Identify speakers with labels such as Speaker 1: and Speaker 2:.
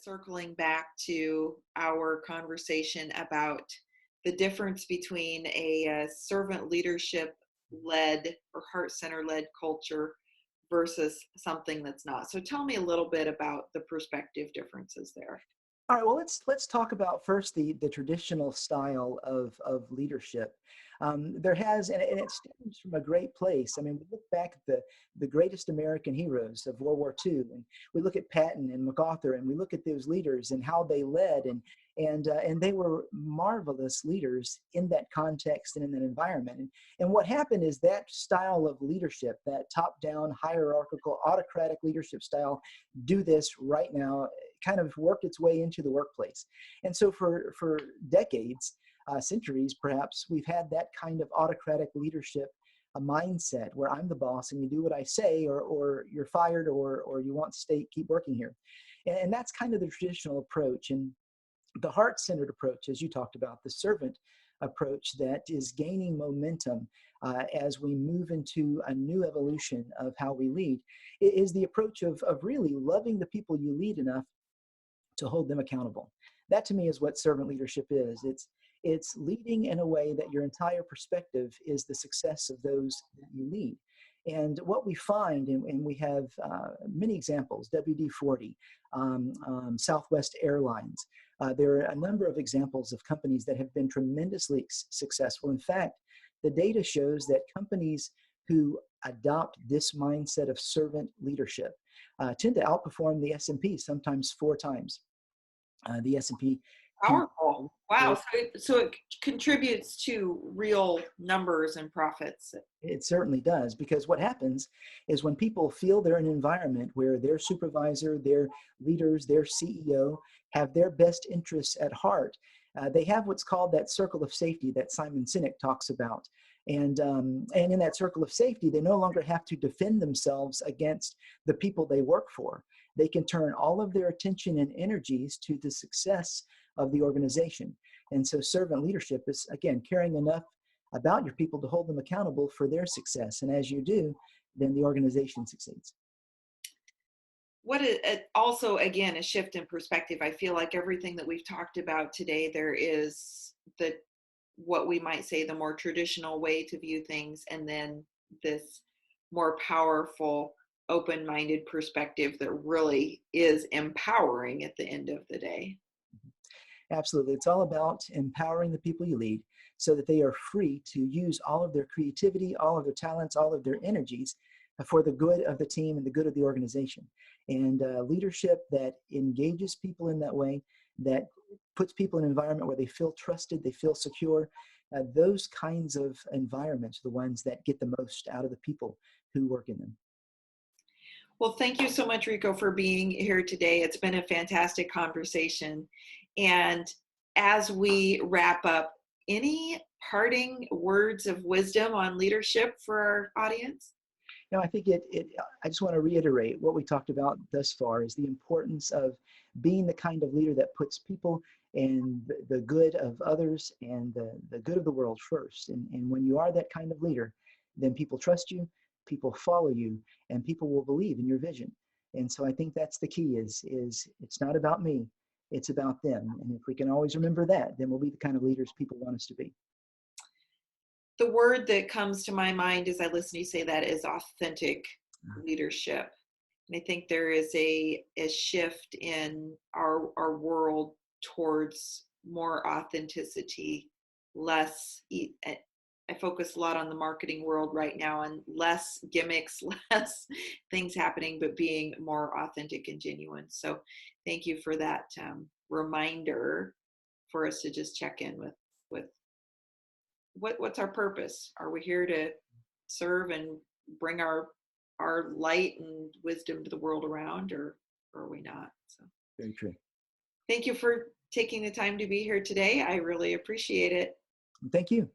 Speaker 1: circling back to our conversation about the difference between a servant leadership led or heart center led culture versus something that's not. So tell me a little bit about the perspective differences there.
Speaker 2: All right, well, let's talk about first the traditional style of leadership. There has, and it stems from a great place. I mean, we look back at the greatest American heroes of World War II, and we look at Patton and MacArthur, and we look at those leaders and how they led, and they were marvelous leaders in that context and in that environment. And what happened is that style of leadership, that top-down, hierarchical, autocratic leadership style, do this right now, kind of worked its way into the workplace. And so for decades, centuries perhaps, we've had that kind of autocratic leadership, a mindset where I'm the boss and you do what I say, or you're fired, or you want to stay, keep working here. And that's kind of the traditional approach. And the heart-centered approach, as you talked about, the servant approach that is gaining momentum as we move into a new evolution of how we lead, is the approach of really loving the people you lead enough to hold them accountable. That to me is what servant leadership is. It's leading in a way that your entire perspective is the success of those that you lead. And what we find, and we have many examples, WD-40, Southwest Airlines. There are a number of examples of companies that have been tremendously successful. In fact, the data shows that companies who adopt this mindset of servant leadership tend to outperform the S&P sometimes 4 times. The S&P.
Speaker 1: Powerful. Wow. So it contributes to real numbers and profits.
Speaker 2: It certainly does, because what happens is when people feel they're in an environment where their supervisor, their leaders, their CEO have their best interests at heart, they have what's called that circle of safety that Simon Sinek talks about. And in that circle of safety, they no longer have to defend themselves against the people they work for. They can turn all of their attention and energies to the success of the organization. And so servant leadership is, again, caring enough about your people to hold them accountable for their success. And as you do, then the organization succeeds.
Speaker 1: What is also, again, a shift in perspective. I feel like everything that we've talked about today, there is what we might say the more traditional way to view things, and then this more powerful, open-minded perspective that really is empowering at the end of the day.
Speaker 2: Absolutely. It's all about empowering the people you lead so that they are free to use all of their creativity, all of their talents, all of their energies for the good of the team and the good of the organization. And leadership that engages people in that way, that puts people in an environment where they feel trusted, they feel secure, those kinds of environments are the ones that get the most out of the people who work in them.
Speaker 1: Well, thank you so much, Rico, for being here today. It's been a fantastic conversation. And as we wrap up, any parting words of wisdom on leadership for our audience?
Speaker 2: No, I think I just want to reiterate what we talked about thus far is the importance of being the kind of leader that puts people and the good of others and the good of the world first. And when you are that kind of leader, then people trust you, people follow you, and people will believe in your vision. And so I think that's the key is it's not about me, it's about them. And if we can always remember that, then we'll be the kind of leaders people want us to be.
Speaker 1: The word that comes to my mind as I listen to you say that is authentic leadership. And I think there is a shift in our world towards more authenticity, less. I focus a lot on the marketing world right now, and less gimmicks, less things happening, but being more authentic and genuine. So thank you for that reminder for us to just check in with what's our purpose? Are we here to serve and bring our light and wisdom to the world around, or are we not? So
Speaker 2: Very true.
Speaker 1: thank you for taking the time to be here today. I really appreciate it.
Speaker 2: Thank you.